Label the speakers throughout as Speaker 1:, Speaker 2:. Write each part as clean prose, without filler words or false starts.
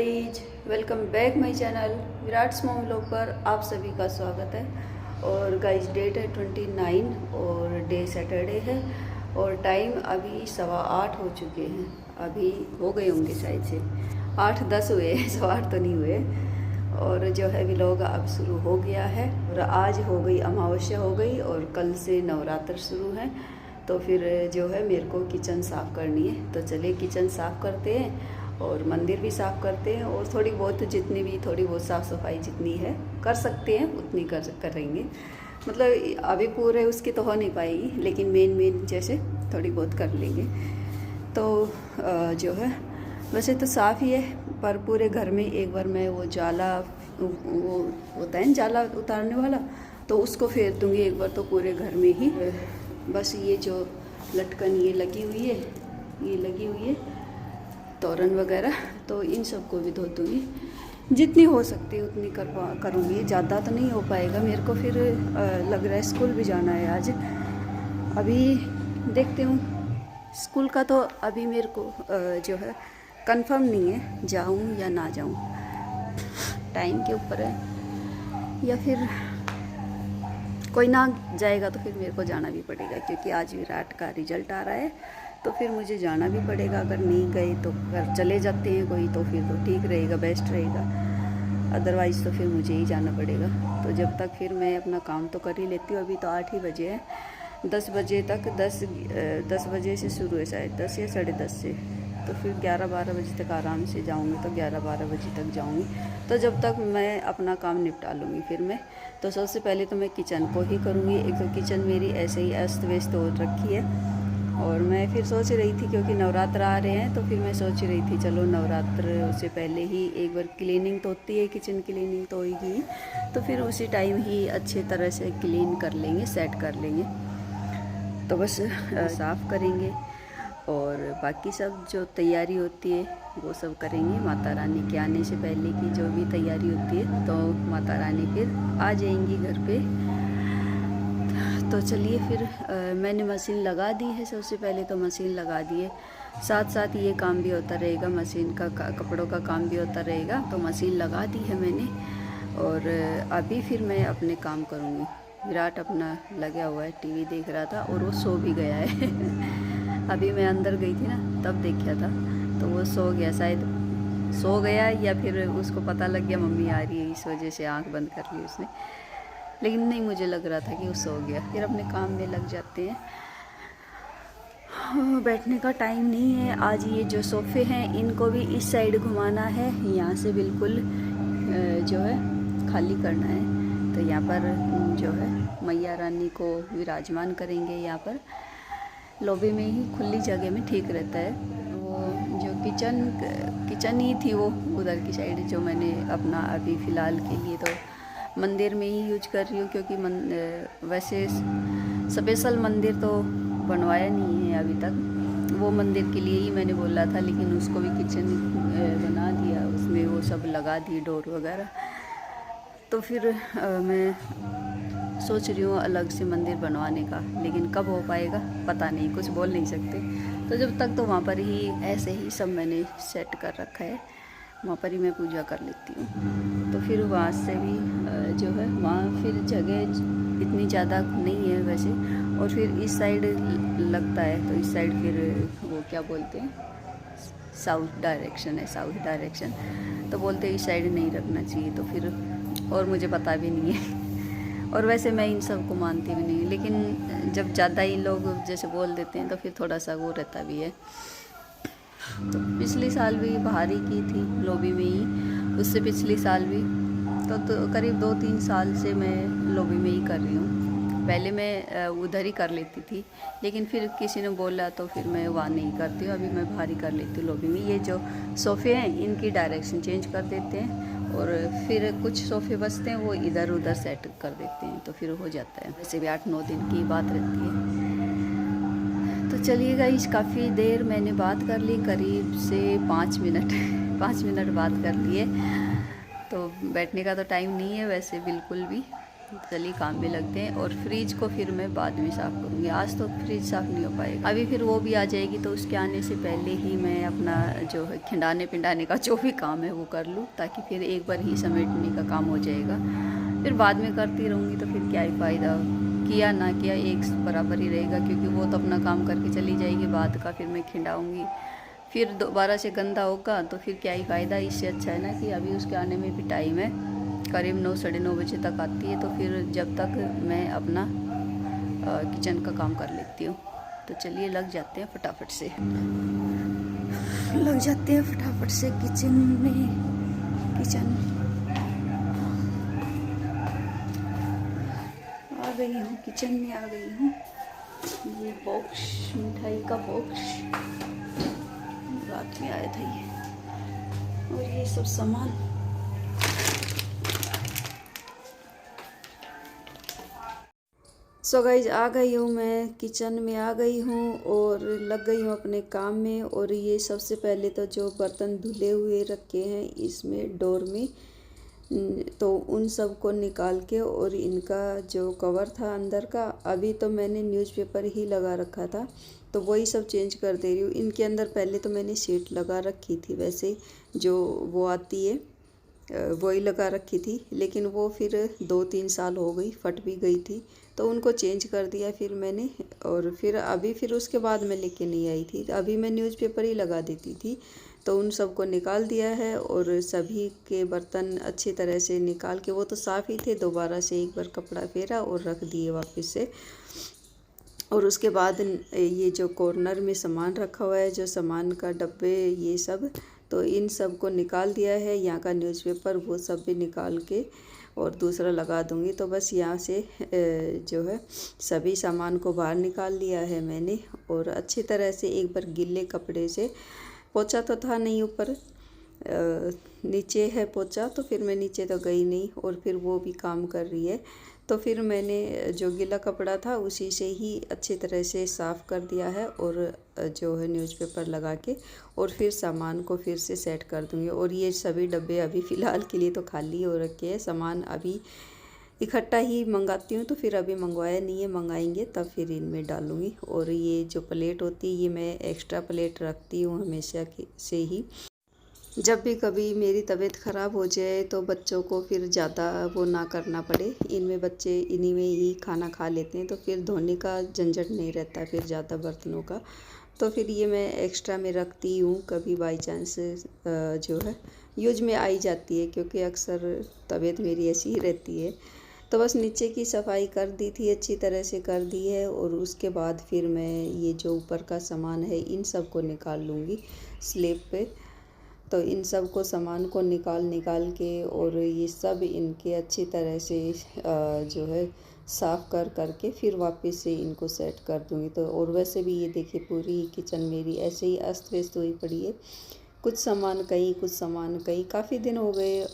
Speaker 1: Guys, welcome back my channel Virat's mom vlog पर आप सभी का स्वागत है। और गाइज डेट है 29 और डे सैटरडे है और टाइम अभी 7:15 हो चुके हैं। अभी हो गए होंगे शायद से 8-10 हुए हैं, 8:15 तो नहीं हुए। और जो है व्लॉग अब शुरू हो गया है और आज हो गई अमावस्या हो गई और कल से नवरात्र शुरू है। तो फिर जो है मेरे को किचन साफ़ करनी है, तो चलिए किचन साफ़ करते हैं और मंदिर भी साफ़ करते हैं और थोड़ी बहुत जितनी भी थोड़ी बहुत साफ़ सफाई जितनी है कर सकते हैं उतनी करेंगे। मतलब अभी पूरे उसकी तो हो नहीं पाएगी, लेकिन मेन जैसे थोड़ी बहुत कर लेंगे। तो जो है वैसे तो साफ़ ही है, पर पूरे घर में एक बार मैं वो जाला वो होता है ना जाला उतारने वाला, तो उसको फेर दूँगी एक बार तो पूरे घर में ही। बस ये जो लटकन ये लगी हुई है तोरण वगैरह, तो इन सबको भी धो दूँगी। जितनी हो सकती है उतनी करूँगी, ज़्यादा तो नहीं हो पाएगा मेरे को। फिर लग रहा है स्कूल भी जाना है आज। अभी देखते हूँ स्कूल का, तो अभी मेरे को जो है कंफर्म नहीं है जाऊँ या ना जाऊँ, टाइम के ऊपर है। या फिर कोई ना जाएगा तो फिर मेरे को जाना भी पड़ेगा, क्योंकि आज विराट का रिजल्ट आ रहा है, तो फिर मुझे जाना भी पड़ेगा। अगर नहीं गए तो अगर चले जाते हैं कोई तो फिर तो ठीक रहेगा, बेस्ट रहेगा। अदरवाइज़ तो फिर मुझे ही जाना पड़ेगा। तो जब तक फिर मैं अपना काम तो कर ही लेती हूँ। अभी तो 8 ही बजे है, 10 बजे तक 10 बजे से शुरू है शायद, 10 या 10:30 से। तो फिर 11-12 बजे तक आराम से जाऊँगी, तो 11-12 बजे तक जाऊँगी। तो जब तक मैं अपना काम निपटा लूँगी फिर मैं तो सबसे पहले तो मैं किचन को ही करूँगी। एक तो किचन मेरी ऐसे ही अस्त व्यस्त हो रखी है और मैं फिर सोच रही थी, क्योंकि नवरात्र आ रहे हैं, तो फिर मैं सोच रही थी चलो नवरात्र से पहले ही एक बार क्लीनिंग तो होती है, किचन क्लीनिंग तो होगी, तो फिर उसी टाइम ही अच्छी तरह से क्लीन कर लेंगे, सेट कर लेंगे। तो बस साफ़ करेंगे और बाकी सब जो तैयारी होती है वो सब करेंगे। माता रानी के आने से पहले की जो भी तैयारी होती है, तो माता रानी फिर आ जाएंगी घर पे। तो चलिए फिर मैंने मशीन लगा दी है। सबसे पहले तो मशीन लगा दी है, साथ साथ ये काम भी होता रहेगा, मशीन का कपड़ों का काम भी होता रहेगा। तो मशीन लगा दी है मैंने और अभी फिर मैं अपने काम करूँगी। विराट अपना लगा हुआ है, टीवी देख रहा था और वो सो भी गया है अभी मैं अंदर गई थी ना, तब देखा था, तो वो सो गया, शायद सो गया या फिर उसको पता लग गया मम्मी आ रही है, इस वजह से आंख बंद कर ली उसने। लेकिन नहीं, मुझे लग रहा था कि वो सो गया। फिर अपने काम में लग जाते हैं। बैठने का टाइम नहीं है आज। ये जो सोफ़े हैं इनको भी इस साइड घुमाना है, यहाँ से बिल्कुल जो है खाली करना है। तो यहाँ पर जो है मैया रानी को विराजमान करेंगे। यहाँ पर लॉबी में ही खुली जगह में ठीक रहता है। वो जो किचन ही थी वो उधर की साइड, जो मैंने अपना अभी फ़िलहाल के लिए तो मंदिर में ही यूज कर रही हूँ, क्योंकि वैसे स्पेशल मंदिर तो बनवाया नहीं है अभी तक। वो मंदिर के लिए ही मैंने बोला था, लेकिन उसको भी किचन बना दिया, उसमें वो सब लगा दिए डोर वगैरह। तो फिर मैं सोच रही हूँ अलग से मंदिर बनवाने का, लेकिन कब हो पाएगा पता नहीं, कुछ बोल नहीं सकते। तो जब तक तो वहाँ पर ही ऐसे ही सब मैंने सेट कर रखा है, वहाँ पर ही मैं पूजा कर लेती हूँ। तो फिर वहाँ से भी जो है वहाँ फिर जगह इतनी ज़्यादा नहीं है वैसे। और फिर इस साइड लगता है, तो इस साइड फिर वो क्या बोलते हैं, साउथ डायरेक्शन है, साउथ डायरेक्शन, तो बोलते हैं इस साइड नहीं रखना चाहिए। तो फिर और मुझे पता भी नहीं है और वैसे मैं इन सब को मानती भी नहीं, लेकिन जब ज़्यादा ही लोग जैसे बोल देते हैं तो फिर थोड़ा सा वो रहता भी है। तो पिछले साल भी बाहर ही की थी, लॉबी में ही। उससे पिछले साल भी तो करीब 2-3 साल से मैं लॉबी में ही कर रही हूँ। पहले मैं उधर ही कर लेती थी, लेकिन फिर किसी ने बोला तो फिर मैं वहाँ नहीं करती हूँ। अभी मैं बाहर ही कर लेती हूँ लॉबी में। ये जो सोफ़े हैं इनकी डायरेक्शन चेंज कर देते हैं और फिर कुछ सोफ़े बचते हैं वो इधर उधर सेट कर देते हैं, तो फिर हो जाता है। वैसे भी 8-9 दिन की बात रहती है। तो चलिए गाइस, काफ़ी देर मैंने बात कर ली, करीब से 5 मिनट 5 मिनट बात कर लिए। तो बैठने का तो टाइम नहीं है वैसे बिल्कुल भी, थी। चलिए काम में लगते हैं और फ्रिज को फिर मैं बाद में साफ़ करूँगी, आज तो फ्रिज साफ़ नहीं हो पाएगा। अभी फिर वो भी आ जाएगी तो उसके आने से पहले ही मैं अपना जो है खिंडाने पिंडाने का जो भी काम है वो कर लूँ, ताकि फिर एक बार ही समेटने का काम हो जाएगा। फिर बाद में करती रहूँगी तो फिर क्या ही फ़ायदा, किया ना किया एक बराबर ही रहेगा, क्योंकि वो तो अपना काम करके चली जाएगी, बाद का फिर मैं खिंडाऊँगी, फिर दोबारा से गंदा होगा तो फिर क्या ही फ़ायदा। इससे अच्छा है ना कि अभी उसके आने में भी टाइम है, करीब 9 साढ़े 9 बजे तक आती है, तो फिर जब तक मैं अपना किचन का काम कर लेती हूँ। तो चलिए लग जाते हैं फटाफट से, किचन में। आ गई हूँ, किचन में आ गई हूँ। ये बॉक्स, मिठाई का बॉक्स रात में आया था ये, और ये सब सामान। सो गाइज आ गई हूँ, मैं किचन में आ गई हूँ और लग गई हूँ अपने काम में। और ये सबसे पहले तो जो बर्तन धुले हुए रखे हैं इसमें डोर में, तो उन सब को निकाल के, और इनका जो कवर था अंदर का, अभी तो मैंने न्यूज़पेपर ही लगा रखा था तो वही सब चेंज कर दे रही हूँ। इनके अंदर पहले तो मैंने शीट लगा रखी थी, वैसे जो वो आती है वही लगा रखी थी, लेकिन वो फिर 2-3 साल हो गई, फट भी गई थी, तो उनको चेंज कर दिया फिर मैंने। और फिर उसके बाद मैं लेके नहीं आई थी, अभी मैं न्यूज़पेपर ही लगा देती थी, तो उन सब को निकाल दिया है। और सभी के बर्तन अच्छी तरह से निकाल के, वो तो साफ़ ही थे, दोबारा से एक बार कपड़ा फेरा और रख दिए वापस से। और उसके बाद ये जो कॉर्नर में सामान रखा हुआ है, जो सामान का डब्बे ये सब, तो इन सब को निकाल दिया है। यहाँ का न्यूज़पेपर वो सब भी निकाल के और दूसरा लगा दूँगी। तो बस यहाँ से जो है सभी सामान को बाहर निकाल लिया है मैंने, और अच्छी तरह से एक बार गीले कपड़े से, पोछा तो था नहीं ऊपर, नीचे है पोछा, तो फिर मैं नीचे तो गई नहीं, और फिर वो भी काम कर रही है, तो फिर मैंने जो गीला कपड़ा था उसी से ही अच्छी तरह से साफ़ कर दिया है, और जो है न्यूज़पेपर लगा के, और फिर सामान को फिर से सेट कर दूँगी। और ये सभी डब्बे अभी फ़िलहाल के लिए तो खाली हो रखे हैं, सामान अभी इकट्ठा ही मंगाती हूँ, तो फिर अभी मंगवाया नहीं है, मंगाएंगे तब फिर इनमें डालूँगी। और ये जो प्लेट होती है, ये मैं एक्स्ट्रा प्लेट रखती हूँ हमेशा से ही, जब भी कभी मेरी तबीयत ख़राब हो जाए तो बच्चों को फिर ज़्यादा वो ना करना पड़े, इनमें बच्चे इन्हीं में ही खाना खा लेते हैं, तो फिर धोने का झंझट नहीं रहता फिर ज़्यादा बर्तनों का। तो फिर ये मैं एक्स्ट्रा में रखती हूँ, कभी बाई चांस जो है यूज में आई जाती है, क्योंकि अक्सर तबीयत मेरी ऐसी ही रहती है। तो बस नीचे की सफाई कर दी थी, अच्छी तरह से कर दी है, और उसके बाद फिर मैं ये जो ऊपर का सामान है इन सब को निकाल लूँगी स्लैब पे। तो इन सब को सामान को निकाल के, और ये सब इनके अच्छी तरह से जो है साफ़ कर के फिर वापस से इनको सेट कर दूँगी। तो और वैसे भी ये देखिए पूरी किचन मेरी ऐसे ही अस्त व्यस्त हुई पड़ी है, कुछ सामान कहीं, कुछ सामान कहीं। काफ़ी दिन हो गए,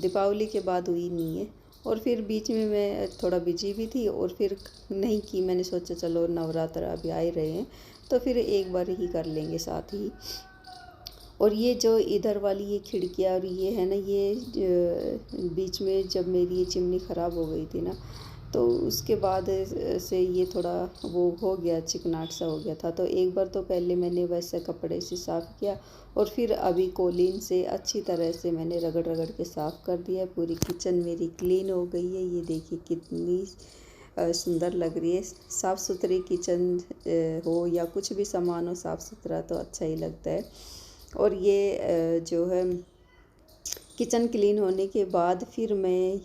Speaker 1: दीपावली के बाद हुई नहीं है, और फिर बीच में मैं थोड़ा बिजी भी थी, और फिर नहीं की, मैंने सोचा चलो नवरात्र अभी आ ही रहे हैं तो फिर एक बार ही कर लेंगे साथ ही। और ये जो इधर वाली ये खिड़कियाँ और ये है ना, ये बीच में जब मेरी ये चिमनी ख़राब हो गई थी ना, तो उसके बाद से ये थोड़ा वो हो गया, चिकनाट सा हो गया था। तो एक बार तो पहले मैंने वैसे कपड़े से साफ़ किया, और फिर अभी कोलिन से अच्छी तरह से मैंने रगड़ रगड़ के साफ़ कर दिया। पूरी किचन मेरी क्लीन हो गई है, ये देखिए कितनी सुंदर लग रही है। साफ़ सुथरी किचन हो या कुछ भी सामान हो साफ़ सुथरा, तो अच्छा ही लगता है। और ये जो है किचन क्लीन होने के बाद फिर मैं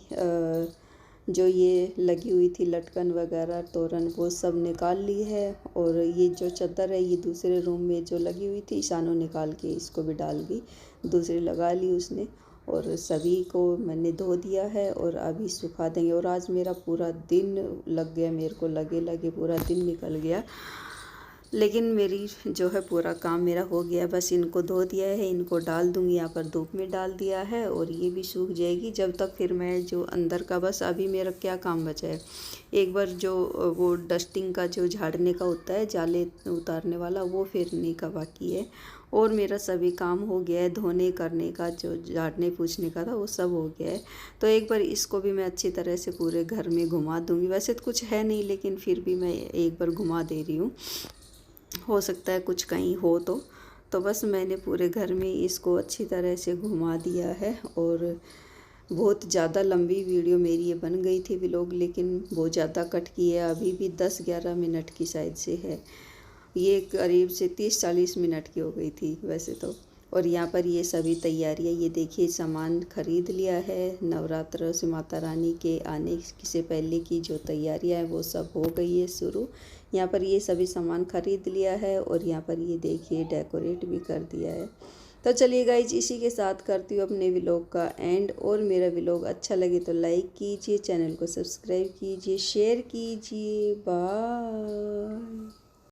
Speaker 1: जो ये लगी हुई थी लटकन वगैरह तोरण, वो सब निकाल ली है। और ये जो चादर है ये दूसरे रूम में जो लगी हुई थी, ईशानो निकाल के इसको भी डाल दी, दूसरी लगा ली उसने। और सभी को मैंने धो दिया है, और अभी सुखा देंगे। और आज मेरा पूरा दिन लग गया, मेरे को लगे पूरा दिन निकल गया। लेकिन मेरी जो है पूरा काम मेरा हो गया, बस इनको धो दिया है, इनको डाल दूँगी यहाँ पर, धूप में डाल दिया है और ये भी सूख जाएगी जब तक। फिर मैं जो अंदर का, बस अभी मेरा क्या काम बचा है, एक बार जो वो डस्टिंग का जो झाड़ने का होता है, जाले उतारने वाला, वो फेरने का बाकी है। और मेरा सभी काम हो गया है, धोने करने का, जो झाड़ने पूछने का था वो सब हो गया है। तो एक बार इसको भी मैं अच्छी तरह से पूरे घर में घुमा दूँगी। वैसे तो कुछ है नहीं, लेकिन फिर भी मैं एक बार घुमा दे रही हूँ, हो सकता है कुछ कहीं हो तो बस मैंने पूरे घर में इसको अच्छी तरह से घुमा दिया है। और बहुत ज़्यादा लंबी वीडियो मेरी ये बन गई थी व्लॉग, लेकिन बहुत ज़्यादा कट की है, अभी भी 10-11 मिनट की शायद से है, ये करीब से 30-40 मिनट की हो गई थी वैसे तो। और यहाँ पर ये सभी तैयारियाँ, ये देखिए सामान ख़रीद लिया है, नवरात्र से माता रानी के आने से पहले की जो तैयारियाँ हैं वो सब हो गई है शुरू। यहाँ पर ये सभी सामान ख़रीद लिया है और यहाँ पर ये देखिए डेकोरेट भी कर दिया है। तो चलिए गाइज, इसी के साथ करती हूँ अपने व्लॉग का एंड। और मेरा व्लॉग अच्छा लगे तो लाइक कीजिए, चैनल को सब्सक्राइब कीजिए, शेयर कीजिए। बाय।